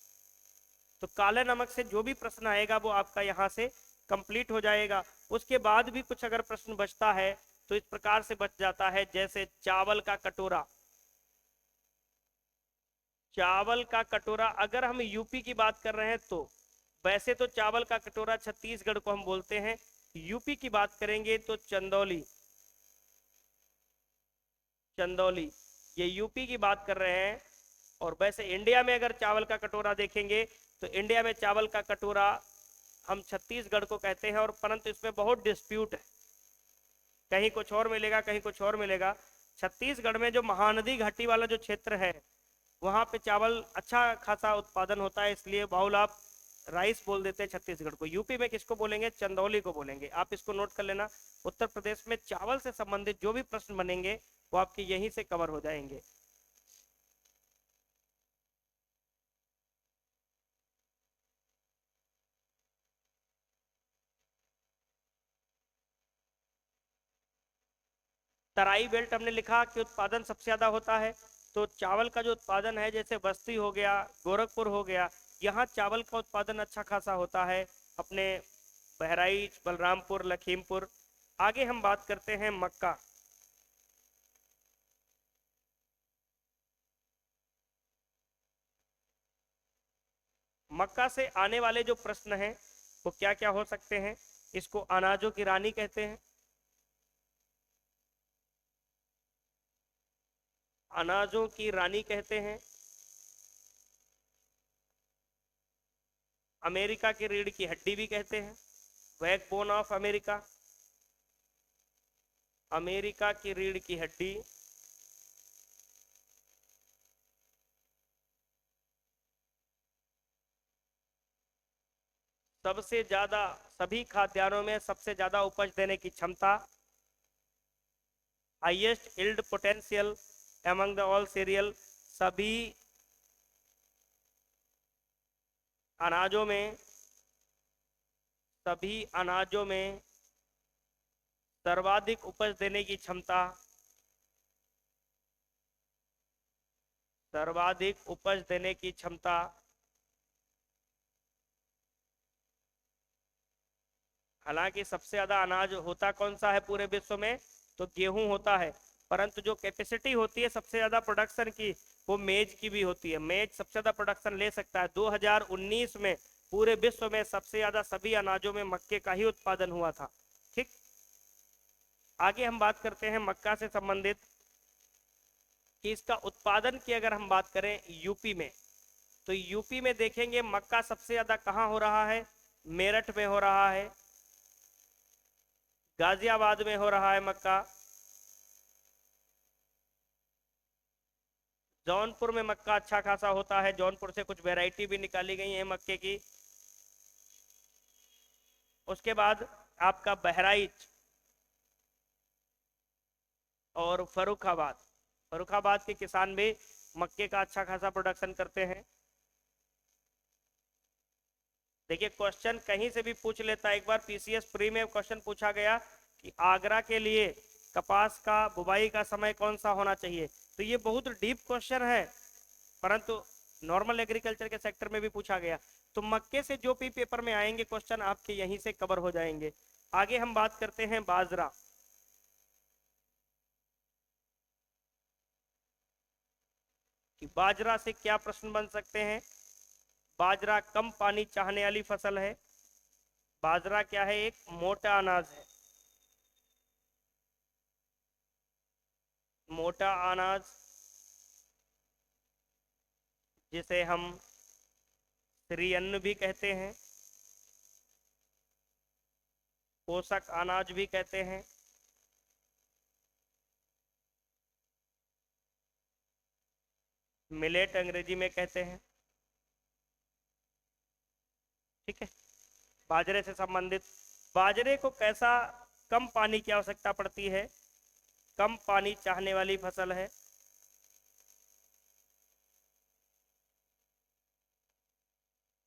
S1: तो काले नमक से जो भी प्रश्न आएगा वो आपका यहाँ से कंप्लीट हो जाएगा। उसके बाद भी कुछ अगर प्रश्न बचता है तो इस प्रकार से बच जाता है, जैसे चावल का कटोरा। चावल का कटोरा अगर हम यूपी की बात कर रहे हैं तो वैसे तो चावल का कटोरा छत्तीसगढ़ को हम बोलते हैं। यूपी की बात करेंगे तो चंदौली, चंदौली ये यूपी की बात कर रहे हैं। और वैसे इंडिया में अगर चावल का कटोरा देखेंगे तो इंडिया में चावल का कटोरा हम छत्तीसगढ़ को कहते हैं, और परंतु इसमें बहुत डिस्प्यूट है, कहीं कुछ और मिलेगा कहीं कुछ और मिलेगा। छत्तीसगढ़ में जो महानदी घाटी वाला जो क्षेत्र है वहां पे चावल अच्छा खासा उत्पादन होता है, इसलिए बाउल आप राइस बोल देते हैं छत्तीसगढ़ को। यूपी में किसको बोलेंगे? चंदौली को बोलेंगे। आप इसको नोट कर लेना। उत्तर प्रदेश में चावल से संबंधित जो भी प्रश्न बनेंगे वो आपके यहीं से कवर हो जाएंगे। तराई बेल्ट हमने लिखा कि उत्पादन सबसे ज्यादा होता है। तो चावल का जो उत्पादन है, जैसे बस्ती हो गया, गोरखपुर हो गया, यहाँ चावल का उत्पादन अच्छा खासा होता है। अपने बहराइच, बलरामपुर, लखीमपुर। आगे हम बात करते हैं मक्का। मक्का से आने वाले जो प्रश्न हैं वो क्या क्या हो सकते हैं? इसको अनाजों की रानी कहते हैं, अनाजों की रानी कहते हैं। अमेरिका की रीढ़ की हड्डी भी कहते हैं, बैकबोन ऑफ अमेरिका। अमेरिका की रीढ़ की हड्डी। सबसे ज्यादा, सभी खाद्यान्नों में सबसे ज्यादा उपज देने की क्षमता, highest yield potential among the all serial, सभी अनाजों में, सभी अनाजों में सर्वाधिक उपज देने की क्षमता, सर्वाधिक उपज देने की क्षमता। हालांकि सबसे ज्यादा अनाज होता कौन सा है पूरे विश्व में, तो गेहूं होता है, परंतु जो कैपेसिटी होती है सबसे ज्यादा प्रोडक्शन की, वो मेज की भी होती है। मेज सबसे ज्यादा प्रोडक्शन ले सकता है। 2019 में पूरे विश्व में सबसे ज्यादा सभी अनाजों में मक्के का ही उत्पादन हुआ था। ठीक, आगे हम बात करते हैं मक्का से संबंधित कि इसका उत्पादन की अगर हम बात करें यूपी में, तो यूपी में देखेंगे मक्का सबसे ज्यादा कहां हो रहा है, मेरठ में हो रहा है, गाजियाबाद में हो रहा है मक्का, जौनपुर में मक्का अच्छा खासा होता है, जौनपुर से कुछ वैरायटी भी निकाली गई है मक्के की। उसके बाद आपका बहराइच और फर्रुखाबाद, फर्रुखाबाद के किसान भी मक्के का अच्छा खासा प्रोडक्शन करते हैं। देखिए क्वेश्चन कहीं से भी पूछ लेता है। एक बार पीसीएस प्री में क्वेश्चन पूछा गया कि आगरा के लिए कपास का बुवाई का समय कौन सा होना चाहिए, तो ये बहुत डीप क्वेश्चन है, परंतु नॉर्मल एग्रीकल्चर के सेक्टर में भी पूछा गया। तो मक्के से जो भी पेपर में आएंगे क्वेश्चन आपके यहीं से कवर हो जाएंगे। आगे हम बात करते हैं बाजरा। कि बाजरा से क्या प्रश्न बन सकते हैं। बाजरा कम पानी चाहने वाली फसल है। बाजरा क्या है, एक मोटा अनाज है। मोटा अनाज जिसे हम श्री अन्न भी कहते हैं, पोषक अनाज भी कहते हैं। मिलेट अंग्रेजी में कहते हैं। ठीक है, बाजरे से संबंधित, बाजरे को कैसा, कम पानी की आवश्यकता पड़ती है, कम पानी चाहने वाली फसल है।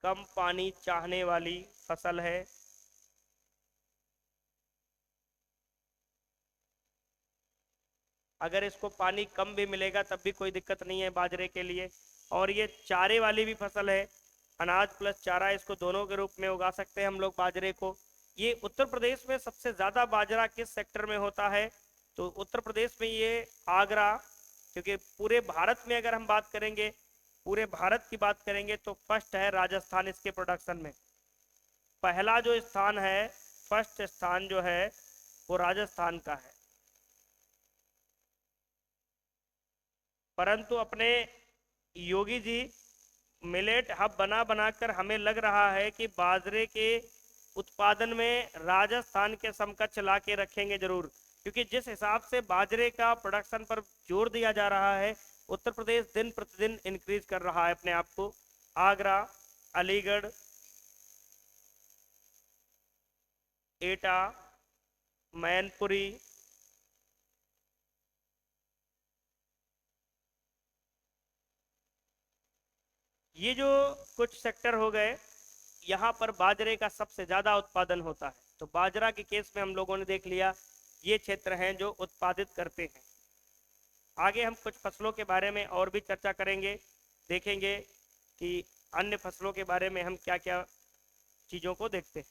S1: कम पानी चाहने वाली फसल है। अगर इसको पानी कम भी मिलेगा तब भी कोई दिक्कत नहीं है बाजरे के लिए। और ये चारे वाली भी फसल है, अनाज प्लस चारा, इसको दोनों के रूप में उगा सकते हैं हम लोग बाजरे को। ये उत्तर प्रदेश में सबसे ज्यादा बाजरा किस सेक्टर में होता है, तो उत्तर प्रदेश में ये आगरा, क्योंकि पूरे भारत में अगर हम बात करेंगे, पूरे भारत की बात करेंगे तो फर्स्ट है राजस्थान इसके प्रोडक्शन में। पहला जो स्थान है, फर्स्ट स्थान जो है वो राजस्थान का है। परंतु अपने योगी जी मिलेट हब बना बनाकर हमें लग रहा है कि बाजरे के उत्पादन में राजस्थान के समकक्ष ला के रखेंगे जरूर, क्योंकि जिस हिसाब से बाजरे का प्रोडक्शन पर जोर दिया जा रहा है, उत्तर प्रदेश दिन प्रतिदिन इंक्रीज कर रहा है अपने आप को। आगरा, अलीगढ़, एटा, मैनपुरी, ये जो कुछ सेक्टर हो गए, यहाँ पर बाजरे का सबसे ज्यादा उत्पादन होता है। तो बाजरा के केस में हम लोगों ने देख लिया ये क्षेत्र हैं जो उत्पादित करते हैं। आगे हम कुछ फसलों के बारे में और भी चर्चा करेंगे, देखेंगे कि अन्य फसलों के बारे में हम क्या क्या चीजों को देखते हैं।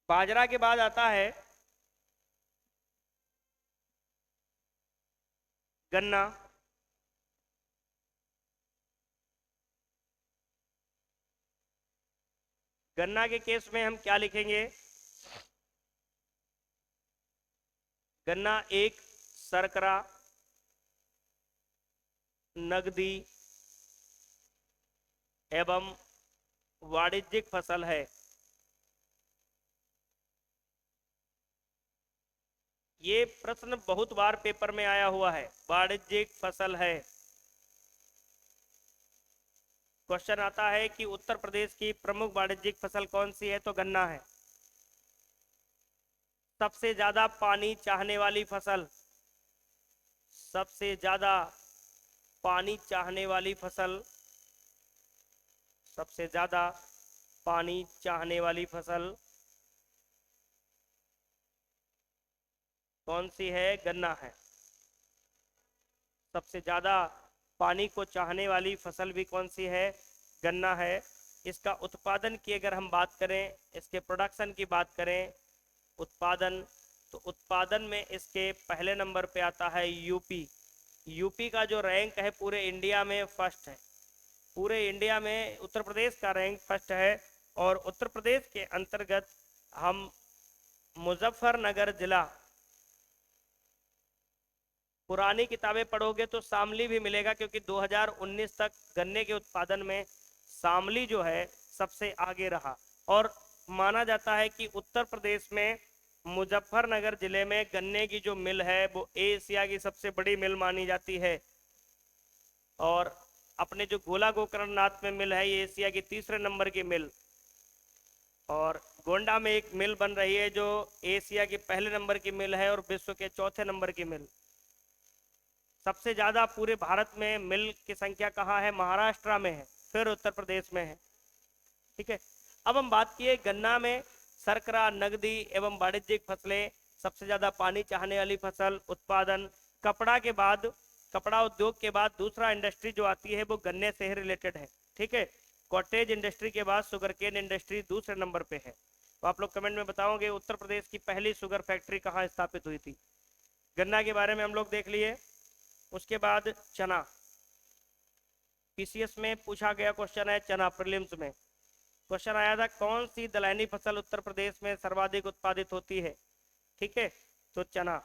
S1: बाजरा के बाद आता है गन्ना। गन्ना के केस में हम क्या लिखेंगे, गन्ना एक शर्करा, नगदी एवं वाणिज्यिक फसल है। ये प्रश्न बहुत बार पेपर में आया हुआ है, वाणिज्यिक फसल है। क्वेश्चन आता है कि उत्तर प्रदेश की प्रमुख वाणिज्यिक फसल कौन सी है, तो गन्ना है। सबसे ज्यादा पानी चाहने वाली फसल, सबसे ज्यादा पानी चाहने वाली फसल, सबसे ज्यादा पानी चाहने वाली फसल कौन सी है, गन्ना है। सबसे ज्यादा पानी को चाहने वाली फसल भी कौन सी है, गन्ना है। इसका उत्पादन की अगर हम बात करें, इसके प्रोडक्शन की बात करें, उत्पादन, तो उत्पादन में इसके पहले नंबर पे आता है यूपी। यूपी का जो रैंक है पूरे इंडिया में फर्स्ट है। पूरे इंडिया में उत्तर प्रदेश का रैंक फर्स्ट है। और उत्तर प्रदेश के अंतर्गत हम मुजफ्फरनगर जिला, पुरानी किताबें पढ़ोगे तो शामली भी मिलेगा, क्योंकि 2019 तक गन्ने के उत्पादन में शामली जो है सबसे आगे रहा। और माना जाता है कि उत्तर प्रदेश में मुजफ्फरनगर जिले में गन्ने की जो मिल है वो एशिया की सबसे बड़ी मिल मानी जाती है। और अपने जो गोला गोकर्णनाथ में मिल है, ये एशिया की तीसरे नंबर की मिल। और गोंडा में एक मिल बन रही है जो एशिया की पहले नंबर की मिल है और विश्व के चौथे नंबर की मिल। सबसे ज्यादा पूरे भारत में मिल की संख्या कहाँ है, महाराष्ट्र में है, फिर उत्तर प्रदेश में है। ठीक है। अब हम बात किए गन्ना में शर्करा, नगदी एवं वाणिज्यिक फसलें, सबसे ज्यादा पानी चाहने वाली फसल, उत्पादन, कपड़ा के बाद, कपड़ा उद्योग के बाद दूसरा इंडस्ट्री जो आती है वो गन्ने से ही रिलेटेड है। ठीक है। कॉटेज इंडस्ट्री के बाद शुगर केन इंडस्ट्री दूसरे नंबर पे है। तो आप लोग कमेंट में बताओगे उत्तर प्रदेश की पहली शुगर फैक्ट्री कहाँ स्थापित हुई थी। गन्ना के बारे में हम लोग देख लिए। उसके बाद चना, पीसीएस में पूछा गया क्वेश्चन है चना, प्रीलिम्स में क्वेश्चन आया था कौन सी दलहनी फसल उत्तर प्रदेश में सर्वाधिक उत्पादित होती है। ठीक है, तो चना।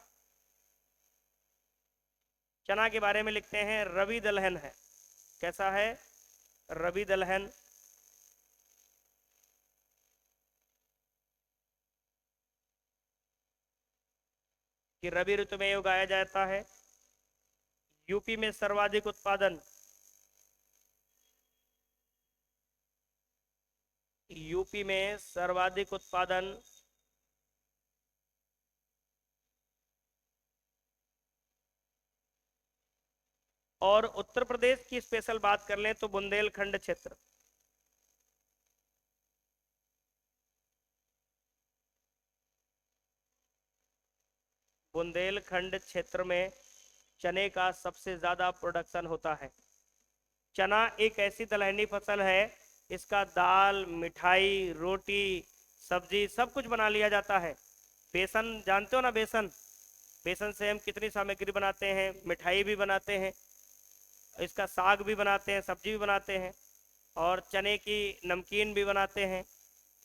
S1: चना के बारे में लिखते हैं रवि दलहन है। कैसा है, रवि दलहन। कि रबी ऋतु में उगाया जाता है। यूपी में सर्वाधिक उत्पादन, यूपी में सर्वाधिक उत्पादन और उत्तर प्रदेश की स्पेशल बात कर लें तो बुंदेलखंड क्षेत्र, बुंदेलखंड क्षेत्र में चने का सबसे ज्यादा प्रोडक्शन होता है। चना एक ऐसी दलहनी फसल है, इसका दाल, मिठाई, रोटी, सब्जी सब कुछ बना लिया जाता है। बेसन जानते हो ना, बेसन, बेसन से हम कितनी सामग्री बनाते हैं, मिठाई भी बनाते हैं, इसका साग भी बनाते हैं, सब्जी भी बनाते हैं, और चने की नमकीन भी बनाते हैं।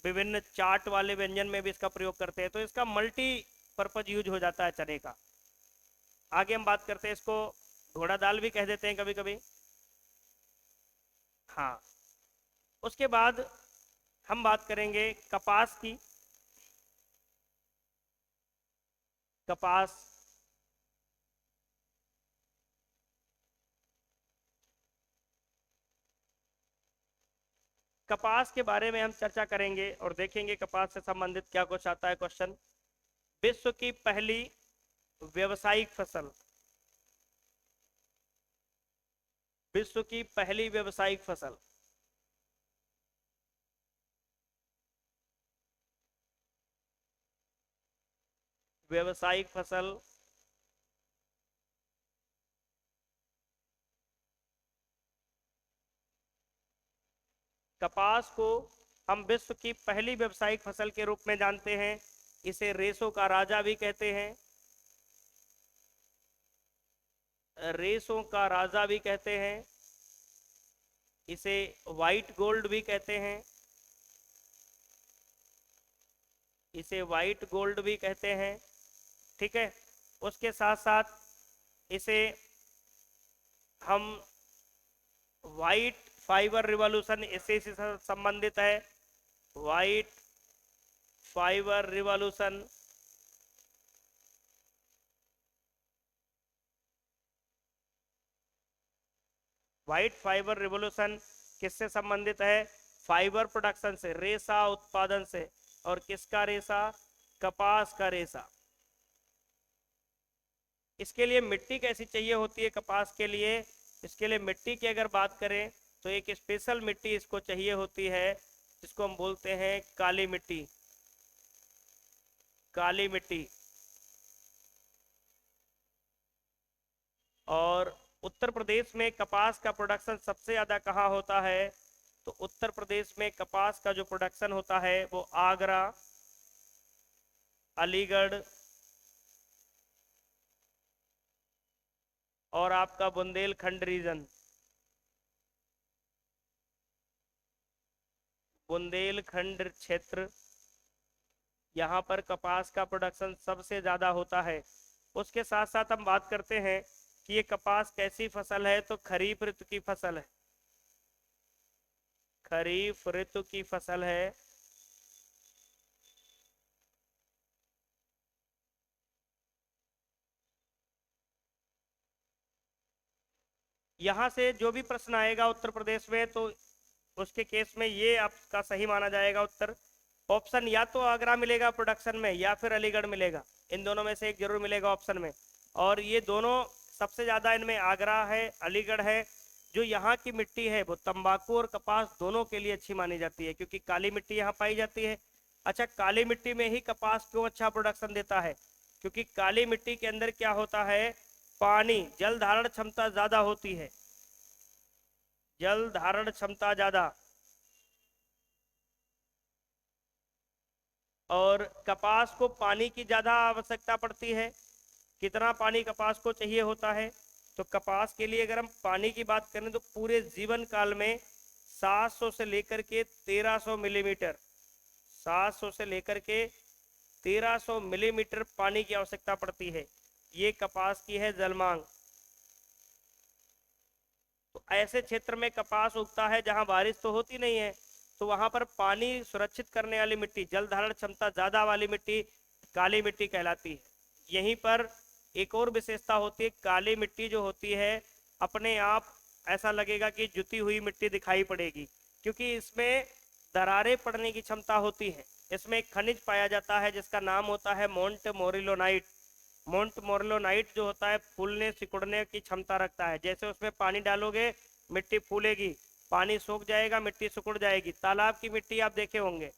S1: विभिन्न चाट वाले व्यंजन में भी इसका प्रयोग करते हैं। तो इसका मल्टी पर्पज यूज हो जाता है चने का। आगे हम बात करते हैं, इसको घोड़ा दाल भी कह देते हैं कभी कभी। हाँ। उसके बाद हम बात करेंगे कपास की। कपास, कपास के बारे में हम चर्चा करेंगे और देखेंगे कपास से संबंधित क्या कुछ आता है क्वेश्चन। विश्व की पहली व्यवसायिक फसल, विश्व की पहली व्यवसायिक फसल, व्यवसायिक फसल, कपास को हम विश्व की पहली व्यवसायिक फसल के रूप में जानते हैं। इसे रेशों का राजा भी कहते हैं, रेशों का राजा भी कहते हैं, इसे व्हाइट गोल्ड भी कहते हैं, इसे व्हाइट गोल्ड भी कहते हैं। ठीक है। उसके साथ साथ इसे हम व्हाइट फाइबर रिवॉल्यूशन, इससे संबंधित है, white fibre revolution. White fibre revolution किससे संबंधित है? फाइबर प्रोडक्शन से, रेशा उत्पादन से। और किसका रेशा? कपास का रेशा। इसके लिए मिट्टी कैसी चाहिए होती है कपास के लिए? इसके लिए मिट्टी की अगर बात करें तो एक स्पेशल मिट्टी इसको चाहिए होती है, जिसको हम बोलते हैं काली मिट्टी। काली मिट्टी। और उत्तर प्रदेश में कपास का प्रोडक्शन सबसे ज्यादा कहाँ होता है? तो उत्तर प्रदेश में कपास का जो प्रोडक्शन होता है वो आगरा, अलीगढ़ और आपका बुंदेलखंड रीजन। बुंदेलखंड क्षेत्र, यहाँ पर कपास का प्रोडक्शन सबसे ज्यादा होता है। उसके साथ साथ हम बात करते हैं कि ये कपास कैसी फसल है, तो खरीफ ऋतु की फसल है। खरीफ ऋतु की फसल है। यहां से जो भी प्रश्न आएगा उत्तर प्रदेश में, तो उसके केस में ये आपका सही माना जाएगा उत्तर। ऑप्शन या तो आगरा मिलेगा प्रोडक्शन में या फिर अलीगढ़ मिलेगा, इन दोनों में से एक जरूर मिलेगा ऑप्शन में। और ये दोनों सबसे ज्यादा इनमें आगरा है, अलीगढ़ है। जो यहाँ की मिट्टी है वो तंबाकू और कपास दोनों के लिए अच्छी मानी जाती है, क्योंकि काली मिट्टी यहाँ पाई जाती है। अच्छा, काली मिट्टी में ही कपास क्यों अच्छा प्रोडक्शन देता है? क्योंकि काली मिट्टी के अंदर क्या होता है? पानी, जल धारण क्षमता ज्यादा होती है। जल धारण क्षमता ज्यादा। और कपास को पानी की ज्यादा आवश्यकता पड़ती है। कितना पानी कपास को चाहिए होता है? तो कपास के लिए अगर हम पानी की बात करें तो पूरे जीवन काल में 700 से लेकर के 1300 मिलीमीटर, 700 से लेकर के 1300 मिलीमीटर पानी की आवश्यकता पड़ती है। ये कपास की है जल मांग। तो ऐसे क्षेत्र में कपास उगता है जहां बारिश तो होती नहीं है, तो वहां पर पानी सुरक्षित करने वाली मिट्टी, जल धारण क्षमता ज्यादा वाली मिट्टी काली मिट्टी कहलाती है। यहीं पर एक और विशेषता होती है, काली मिट्टी जो होती है अपने आप ऐसा लगेगा कि जुती हुई मिट्टी दिखाई पड़ेगी, क्योंकि इसमें दरारें पड़ने की क्षमता होती है। इसमें एक खनिज पाया जाता है जिसका नाम होता है मोंट मोरिलोनाइट। मोंट मोरिलोनाइट जो होता है फूलने सिकुड़ने की क्षमता रखता है। जैसे उसमें पानी डालोगे मिट्टी फूलेगी, पानी सूख जाएगा मिट्टी सिकुड़ जाएगी। तालाब की मिट्टी आप देखे होंगे,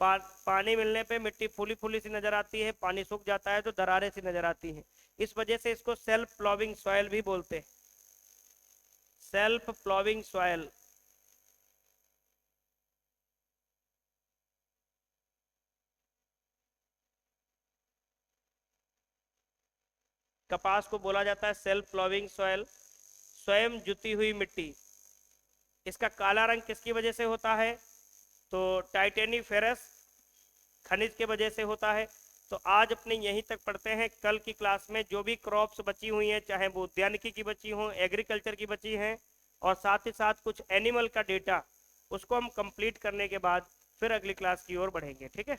S1: पानी मिलने पे मिट्टी फूली फूली सी नजर आती है, पानी सूख जाता है तो दरारें सी नजर आती हैं। इस वजह से इसको सेल्फ प्लॉविंग सॉइल भी बोलते हैं। Self ploughing soil. कपास को बोला जाता है सेल्फ प्लॉविंग सॉइल, स्वयं जुती हुई मिट्टी। इसका काला रंग किसकी वजह से होता है? तो टाइटेनीफेरस खनिज के वजह से होता है। तो आज अपने यहीं तक पढ़ते हैं। कल की क्लास में जो भी क्रॉप्स बची हुई हैं, चाहे वो उद्यानिकी की बची हों, एग्रीकल्चर की बची हैं, और साथ ही साथ कुछ एनिमल का डेटा, उसको हम कंप्लीट करने के बाद फिर अगली क्लास की ओर बढ़ेंगे। ठीक है।